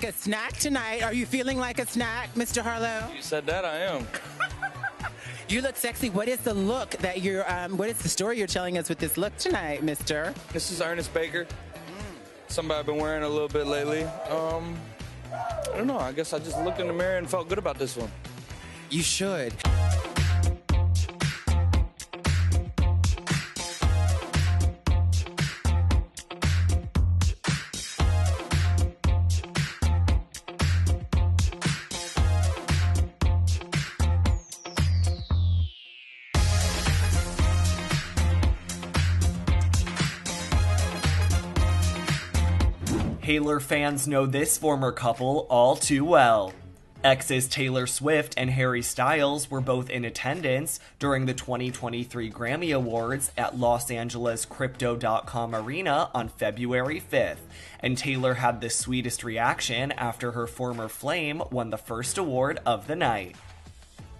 like a snack tonight. Are you feeling like a snack, Mr. Harlow? You said that, I am. You look sexy. What is the look that you're, what is the story you're telling us with this look tonight, mister? This is Ernest Baker. Somebody I've been wearing a little bit lately. I don't know. I guess I just looked in the mirror and felt good about this one. You should. Taylor fans know this former couple all too well. Exes Taylor Swift and Harry Styles were both in attendance during the 2023 Grammy Awards at Los Angeles Crypto.com Arena on February 5th, and Taylor had the sweetest reaction after her former flame won the first award of the night.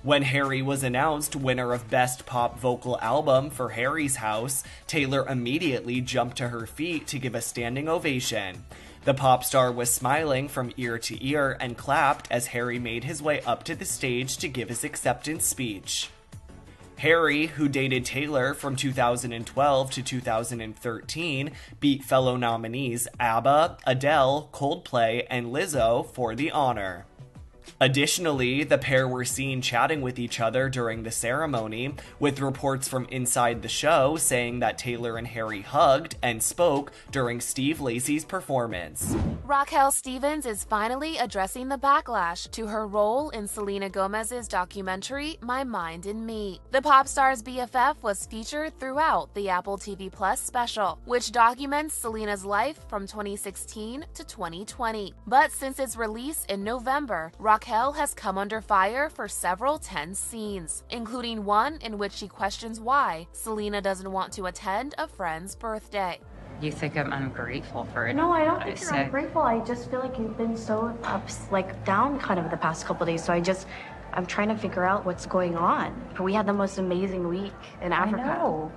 When Harry was announced winner of Best Pop Vocal Album for Harry's House, Taylor immediately jumped to her feet to give a standing ovation. The pop star was smiling from ear to ear and clapped as Harry made his way up to the stage to give his acceptance speech. Harry, who dated Taylor from 2012 to 2013, beat fellow nominees ABBA, Adele, Coldplay, and Lizzo for the honor. Additionally, the pair were seen chatting with each other during the ceremony, with reports from inside the show saying that Taylor and Harry hugged and spoke during Steve Lacy's performance. Raquel Stevens is finally addressing the backlash to her role in Selena Gomez's documentary, My Mind in Me. The pop star's BFF was featured throughout the Apple TV Plus special, which documents Selena's life from 2016 to 2020. But since its release in November, Raquel has come under fire for several tense scenes, including one in which she questions why Selena doesn't want to attend a friend's birthday. You think I'm ungrateful for it? No, I don't think you're ungrateful. I just feel like you've been so down kind of the past couple days. So I'm trying to figure out what's going on. We had the most amazing week in Africa. I know.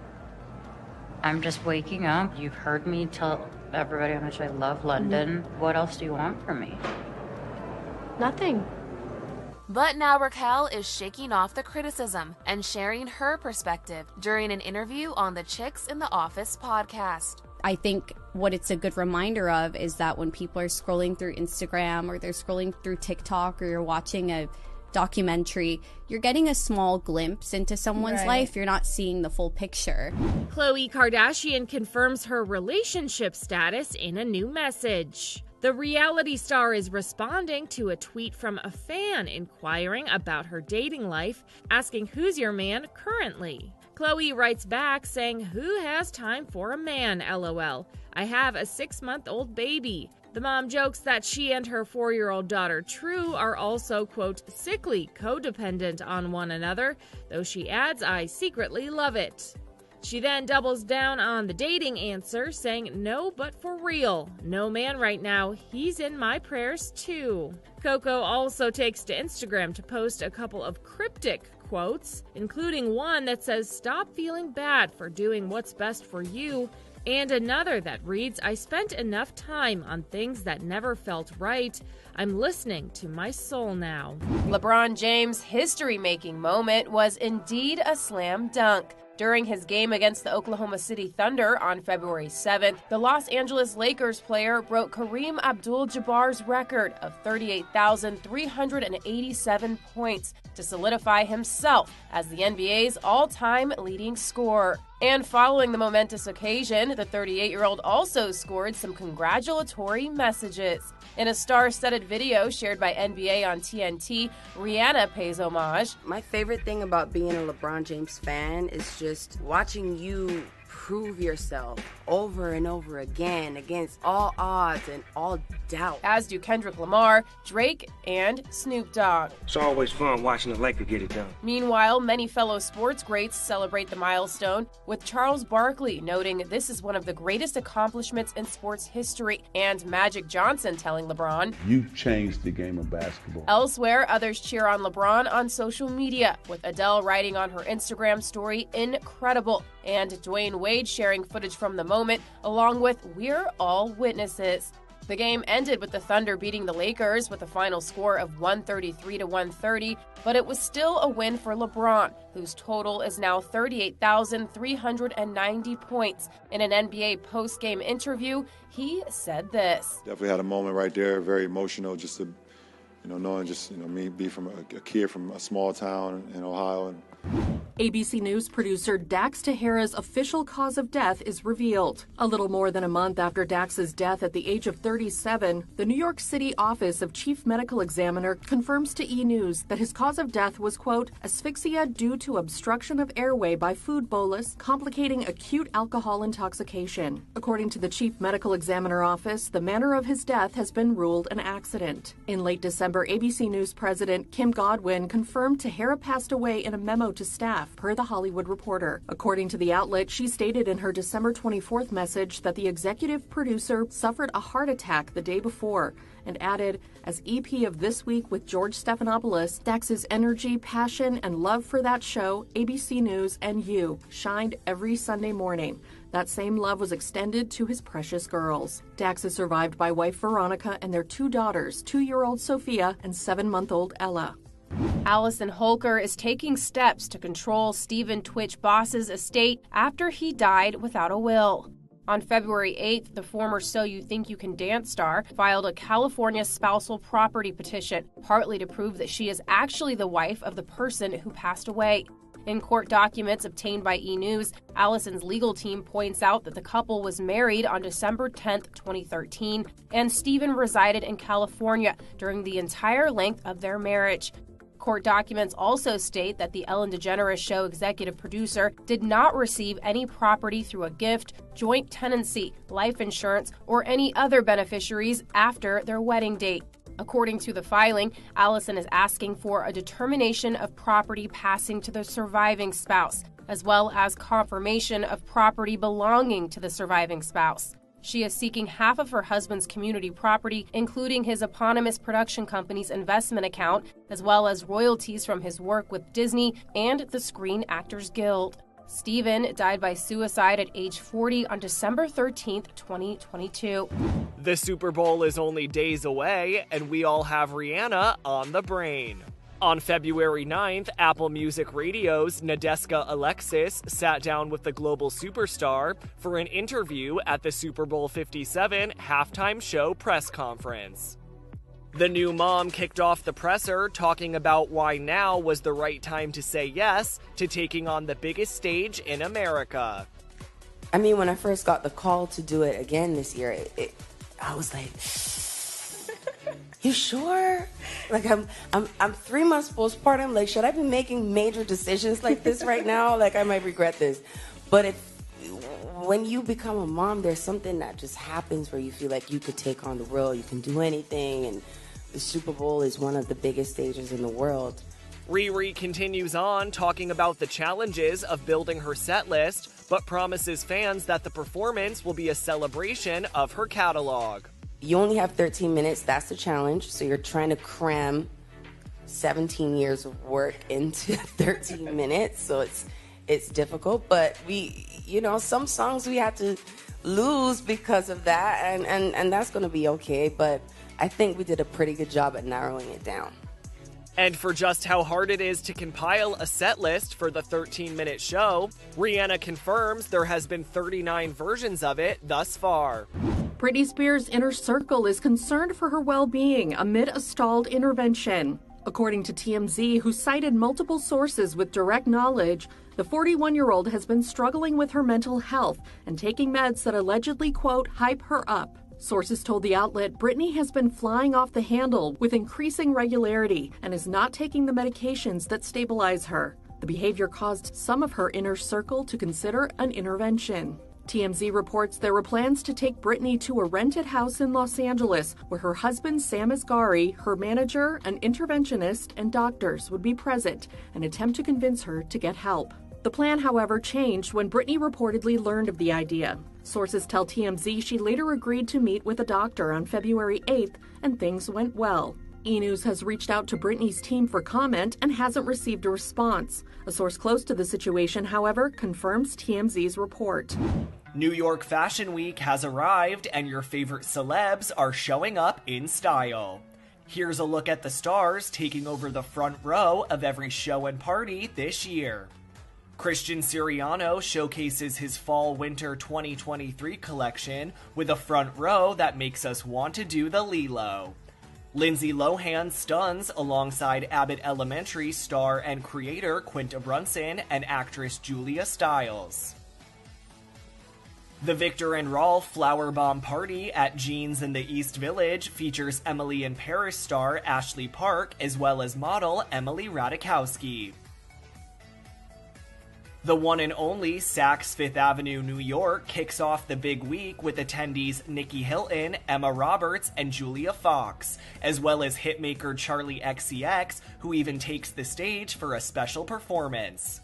I'm just waking up. You've heard me tell everybody how much I love London. What else do you want from me? Nothing. But now Raquel is shaking off the criticism and sharing her perspective during an interview on the Chicks in the Office podcast. I think what it's a good reminder of is that when people are scrolling through Instagram or they're scrolling through TikTok or you're watching a documentary, you're getting a small glimpse into someone's life. You're not seeing the full picture. Khloe Kardashian confirms her relationship status in a new message. The reality star is responding to a tweet from a fan inquiring about her dating life, asking who's your man currently. Khloe writes back saying, "Who has time for a man, LOL. I have a 6-month-old baby." The mom jokes that she and her 4-year-old daughter, True, are also, quote, sickly codependent on one another, though she adds, "I secretly love it." She then doubles down on the dating answer, saying, "No, but for real. No man right now. He's in my prayers too." Coco also takes to Instagram to post a couple of cryptic quotes, including one that says, "Stop feeling bad for doing what's best for you," and another that reads, "I spent enough time on things that never felt right. I'm listening to my soul now." LeBron James' history-making moment was indeed a slam dunk. During his game against the Oklahoma City Thunder on February 7th, the Los Angeles Lakers player broke Kareem Abdul-Jabbar's record of 38,387 points to solidify himself as the NBA's all-time leading scorer. And following the momentous occasion, the 38-year-old also scored some congratulatory messages. In a star-studded video shared by NBA on TNT, Rihanna pays homage. My favorite thing about being a LeBron James fan is just watching you prove yourself over and over again against all odds and all doubt. As do Kendrick Lamar, Drake, and Snoop Dogg. It's always fun watching the Lakers get it done. Meanwhile, many fellow sports greats celebrate the milestone, with Charles Barkley noting this is one of the greatest accomplishments in sports history, and Magic Johnson telling LeBron, "You changed the game of basketball." Elsewhere, others cheer on LeBron on social media, with Adele writing on her Instagram story, "Incredible," and Dwayne Wade sharing footage from the moment, along with "We're all witnesses." The game ended with the Thunder beating the Lakers with a final score of 133-130, but it was still a win for LeBron, whose total is now 38,390 points. In an NBA post-game interview, he said this. Definitely had a moment right there, very emotional, just to, knowing me be from a kid from a small town in Ohio. ABC News producer Dax Tahara's official cause of death is revealed. A little more than a month after Dax's death at the age of 37, the New York City Office of Chief Medical Examiner confirms to E! News that his cause of death was, quote, asphyxia due to obstruction of airway by food bolus, complicating acute alcohol intoxication. According to the Chief Medical Examiner Office, the manner of his death has been ruled an accident. In late December, ABC News President Kim Godwin confirmed Tahara passed away in a memo to staff, per The Hollywood Reporter. According to the outlet, she stated in her December 24th message that the executive producer suffered a heart attack the day before, and added, as EP of This Week with George Stephanopoulos, Dax's energy, passion, and love for that show, ABC News and You, shined every Sunday morning. That same love was extended to his precious girls. Dax is survived by wife Veronica and their 2 daughters, 2-year-old Sophia and 7-month-old Ella. Allison Holker is taking steps to control Stephen Twitch Boss's estate after he died without a will. On February 8th, the former So You Think You Can Dance star filed a California spousal property petition, partly to prove that she is actually the wife of the person who passed away. In court documents obtained by E! News, Allison's legal team points out that the couple was married on December 10, 2013, and Stephen resided in California during the entire length of their marriage. Court documents also state that the Ellen DeGeneres Show executive producer did not receive any property through a gift, joint tenancy, life insurance, or any other beneficiaries after their wedding date. According to the filing, Allison is asking for a determination of property passing to the surviving spouse, as well as confirmation of property belonging to the surviving spouse. She is seeking half of her husband's community property, including his eponymous production company's investment account, as well as royalties from his work with Disney and the Screen Actors Guild. Stephen died by suicide at age 40 on December 13, 2022. The Super Bowl is only days away, and we all have Rihanna on the brain. On February 9th, Apple Music Radio's Nadeska Alexis sat down with the global superstar for an interview at the Super Bowl 57 halftime show press conference. The new mom kicked off the presser talking about why now was the right time to say yes to taking on the biggest stage in America. I mean, when I first got the call to do it again this year, I was like, you sure? Like, I'm 3 months postpartum. Like, should I be making major decisions like this right now? Like, I might regret this. But when you become a mom, there's something that just happens where you feel like you could take on the world, you can do anything, and the Super Bowl is one of the biggest stages in the world. Riri continues on talking about the challenges of building her set list, but promises fans that the performance will be a celebration of her catalog. You only have 13 minutes, that's the challenge, so you're trying to cram 17 years of work into 13 minutes, so it's difficult, but some songs we had to lose because of that, and that's going to be okay, but I think we did a pretty good job at narrowing it down. And for just how hard it is to compile a set list for the 13-minute show, Rihanna confirms there has been 39 versions of it thus far. Britney Spears' inner circle is concerned for her well-being amid a stalled intervention. According to TMZ, who cited multiple sources with direct knowledge, the 41-year-old has been struggling with her mental health and taking meds that allegedly, quote, hype her up. Sources told the outlet Britney has been flying off the handle with increasing regularity and is not taking the medications that stabilize her. The behavior caused some of her inner circle to consider an intervention. TMZ reports there were plans to take Britney to a rented house in Los Angeles where her husband Sam Asghari, her manager, an interventionist, and doctors would be present and attempt to convince her to get help. The plan, however, changed when Britney reportedly learned of the idea. Sources tell TMZ she later agreed to meet with a doctor on February 8th, and things went well. E! News has reached out to Britney's team for comment and hasn't received a response. A source close to the situation, however, confirms TMZ's report. New York Fashion Week has arrived and your favorite celebs are showing up in style. Here's a look at the stars taking over the front row of every show and party this year. Christian Siriano showcases his Fall/Winter 2023 collection with a front row that makes us want to do the Lilo. Lindsay Lohan stuns alongside Abbott Elementary star and creator Quinta Brunson and actress Julia Stiles. The Victor and Rolf Flower Bomb Party at Jeans in the East Village features Emily in Paris star Ashley Park as well as model Emily Ratajkowski. The one and only Saks Fifth Avenue, New York kicks off the big week with attendees Nikki Hilton, Emma Roberts, and Julia Fox, as well as hitmaker Charli XCX, who even takes the stage for a special performance.